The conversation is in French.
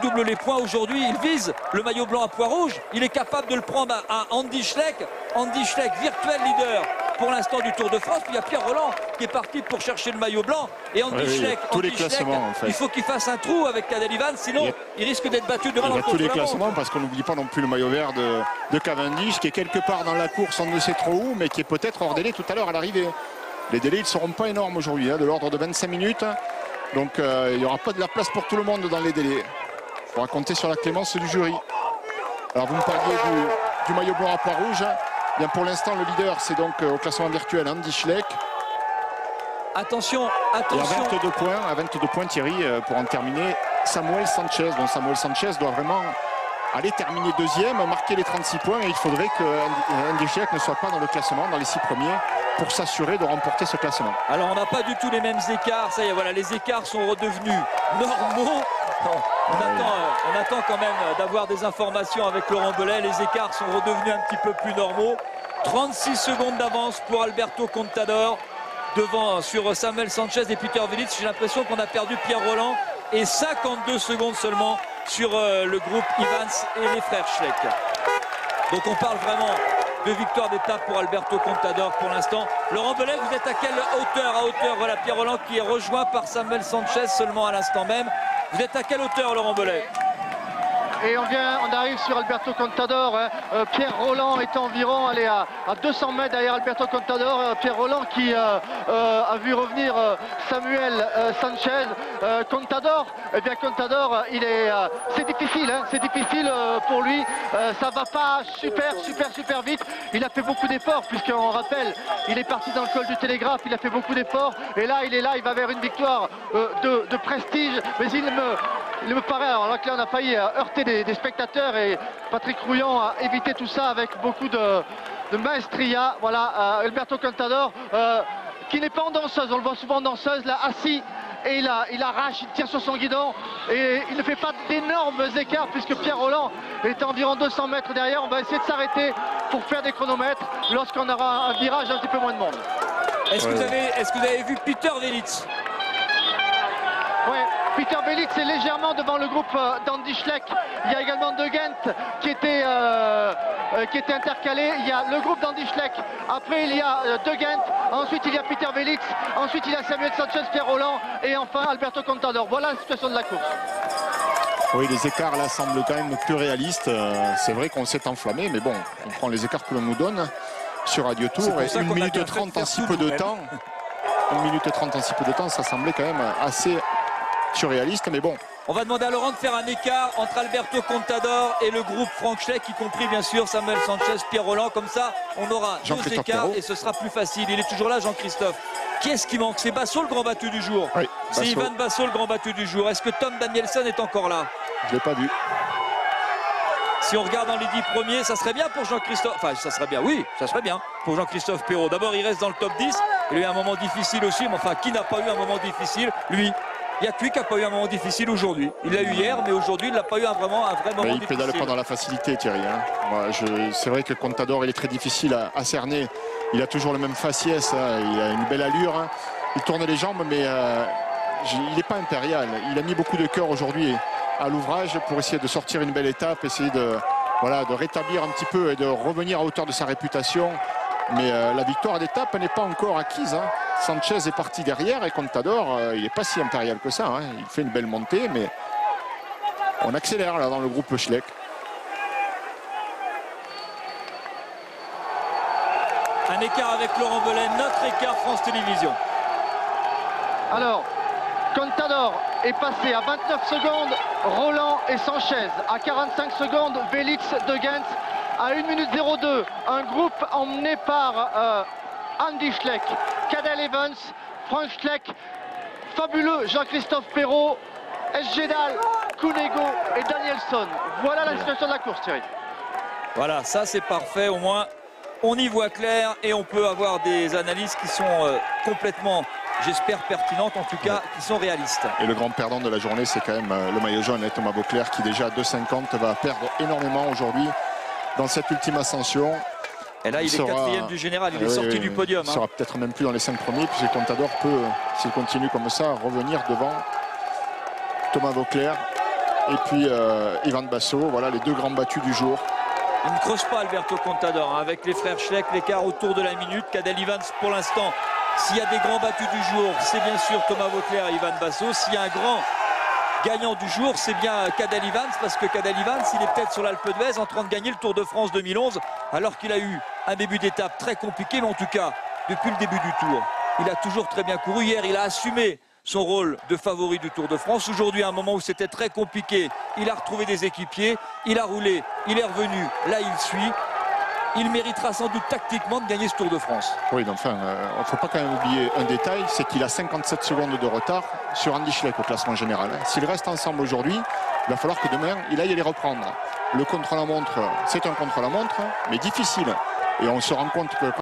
double les points aujourd'hui. Il vise le maillot blanc à pois rouge. Il est capable de le prendre à Andy Schleck. Andy Schleck, virtuel leader pour l'instant du Tour de France. Puis il y a Pierre Rolland qui est parti pour chercher le maillot blanc. Et Andy Schleck, tous les classements, en fait. Il faut qu'il fasse un trou avec Cadel Evans, sinon il risque d'être battu devant la course. Il y a tous les classements, parce qu'on n'oublie pas non plus le maillot vert de Cavendish, qui est quelque part dans la course, on ne sait trop où, mais qui est peut-être hors délai tout à l'heure à l'arrivée. Les délais, ils ne seront pas énormes aujourd'hui, de l'ordre de 25 minutes. Donc il n'y aura pas de la place pour tout le monde dans les délais. Il faudra compter sur la clémence du jury. Alors vous me parliez du maillot blanc à pois rouge. Bien, pour l'instant, le leader, c'est donc au classement virtuel Andy Schleck. Attention. Et à 22 points, Thierry, pour en terminer, Samuel Sanchez. Donc Samuel Sanchez doit vraiment aller terminer deuxième, marquer les 36 points. Et il faudrait que Andy Schleck ne soit pas dans le classement, dans les 6 premiers, pour s'assurer de remporter ce classement. Alors on n'a pas du tout les mêmes écarts. Ça y est, voilà, les écarts sont redevenus normaux. On attend quand même d'avoir des informations avec Laurent Belay. Les écarts sont redevenus un petit peu plus normaux. 36 secondes d'avance pour Alberto Contador devant sur Samuel Sanchez et Peter Velits. J'ai l'impression qu'on a perdu Pierre Rolland. Et 52 secondes seulement sur le groupe Evans et les frères Schleck. Donc on parle vraiment de victoire d'étape pour Alberto Contador pour l'instant. Laurent Belay, vous êtes à quelle hauteur? Voilà Pierre Rolland qui est rejoint par Samuel Sanchez seulement à l'instant même. Vous êtes à quelle hauteur, Laurent Belay? Et on arrive sur Alberto Contador. Pierre Rolland est environ à 200 mètres derrière Alberto Contador. Pierre Rolland qui a vu revenir Samuel Sanchez. Contador, eh bien Contador, c'est difficile, c'est difficile pour lui. Ça va pas super vite. Il a fait beaucoup d'efforts, puisqu'on rappelle, il est parti dans le col du Télégraphe. Il a fait beaucoup d'efforts. Et là, il va vers une victoire de prestige. Mais il me paraît, alors là on a failli heurter des spectateurs et Patrick Rouillon a évité tout ça avec beaucoup de maestria. Voilà, Alberto Contador qui n'est pas en danseuse, on le voit souvent en danseuse, là assis et il arrache, il tire sur son guidon et il ne fait pas d'énormes écarts puisque Pierre Rolland est à environ 200 mètres derrière. On va essayer de s'arrêter pour faire des chronomètres lorsqu'on aura un virage un petit peu moins de monde. Est-ce que vous avez vu Peter Velits? Ouais, Peter Velits est légèrement devant le groupe d'Andy Schleck. Il y a également De Gent qui était intercalé. Il y a le groupe d'Andy Schleck. Après, il y a De Gent. Ensuite, il y a Peter Velits. Ensuite, il y a Samuel Sanchez, Pierre Rolland. Et enfin, Alberto Contador. Voilà la situation de la course. Oui, les écarts là semblent quand même plus réalistes. C'est vrai qu'on s'est enflammé, mais bon, on prend les écarts que l'on nous donne sur Radio Tour. Et 1 minute 30 en si peu de temps. 1 minute 30 en si peu de temps, ça semblait quand même assez surréaliste, mais bon. On va demander à Laurent de faire un écart entre Alberto Contador et le groupe Frank Schleck, y compris bien sûr Samuel Sanchez, Pierre Rolland. Comme ça, on aura 2 écarts et ce sera plus facile. Il est toujours là, Jean-Christophe. Qui est-ce qui manque? C'est Basso, le grand battu du jour. Oui, c'est Ivan Basso, le grand battu du jour. Est-ce que Tom Danielson est encore là? Je ne l'ai pas vu. Si on regarde dans les 10 premiers, ça serait bien pour Jean-Christophe. Enfin, ça serait bien, oui, ça serait bien pour Jean-Christophe Perrault. D'abord, il reste dans le top 10. Il a eu un moment difficile aussi, mais enfin, qui n'a pas eu un moment difficile? Lui. Il n'y a que lui qui n'a pas eu un moment difficile aujourd'hui. Il l'a eu hier, mais aujourd'hui, il n'a pas eu un vrai moment difficile. Il pédale pas dans la facilité, Thierry. C'est vrai que Contador, il est très difficile à cerner. Il a toujours le même faciès, il a une belle allure. Il tourne les jambes, mais il n'est pas impérial. Il a mis beaucoup de cœur aujourd'hui à l'ouvrage pour essayer de sortir une belle étape, essayer de rétablir un petit peu et de revenir à hauteur de sa réputation. Mais la victoire d'étape n'est pas encore acquise. Sanchez est parti derrière et Contador, il n'est pas si impérial que ça. Il fait une belle montée, mais on accélère là dans le groupe Schleck. Un écart avec Laurent Belay, notre écart France Télévisions. Alors, Contador est passé à 29 secondes, Rolland et Sanchez. À 45 secondes, Velits, De Gent. À 1 minute 02, un groupe emmené par Andy Schleck, Cadel Evans, Frank Schleck, fabuleux Jean-Christophe Perrault, Esgedal, Cunego et Danielson. Voilà la situation de la course, Thierry. Voilà, ça c'est parfait, au moins on y voit clair et on peut avoir des analyses qui sont complètement, j'espère, pertinentes, en tout cas qui sont réalistes. Et le grand perdant de la journée, c'est quand même le maillot jaune, Thomas Vauclair, qui déjà à 2,50 va perdre énormément aujourd'hui dans cette ultime ascension. Et là, il est 4e du général, il est sorti du podium. Il sera peut-être même plus dans les 5 premiers, puisque Contador peut, s'il continue comme ça, revenir devant Thomas Vauclair. et puis Ivan Basso, voilà les deux grands battus du jour. Il ne creuse pas Alberto Contador, hein, avec les frères Schleck, l'écart autour de la minute. Cadel Evans pour l'instant, s'il y a des grands battus du jour, c'est bien sûr Thomas Voeckler et Ivan Basso. S'il y a un grand gagnant du jour, c'est bien Cadel Evans, parce que Cadel Evans, il est peut-être sur l'Alpe d'Huez en train de gagner le Tour de France 2011, alors qu'il a eu un début d'étape très compliqué, mais en tout cas, depuis le début du Tour, il a toujours très bien couru. Hier, il a assumé son rôle de favori du Tour de France. Aujourd'hui, à un moment où c'était très compliqué, il a retrouvé des équipiers, il a roulé, il est revenu, là il suit. Il méritera sans doute tactiquement de gagner ce Tour de France. Oui, enfin, il ne faut pas quand même oublier un détail, c'est qu'il a 57 secondes de retard sur Andy Schleck au classement général. S'ils restent ensemble aujourd'hui, il va falloir que demain, il aille les reprendre. Le contre-la-montre, c'est un contre-la-montre, mais difficile. Et on se rend compte que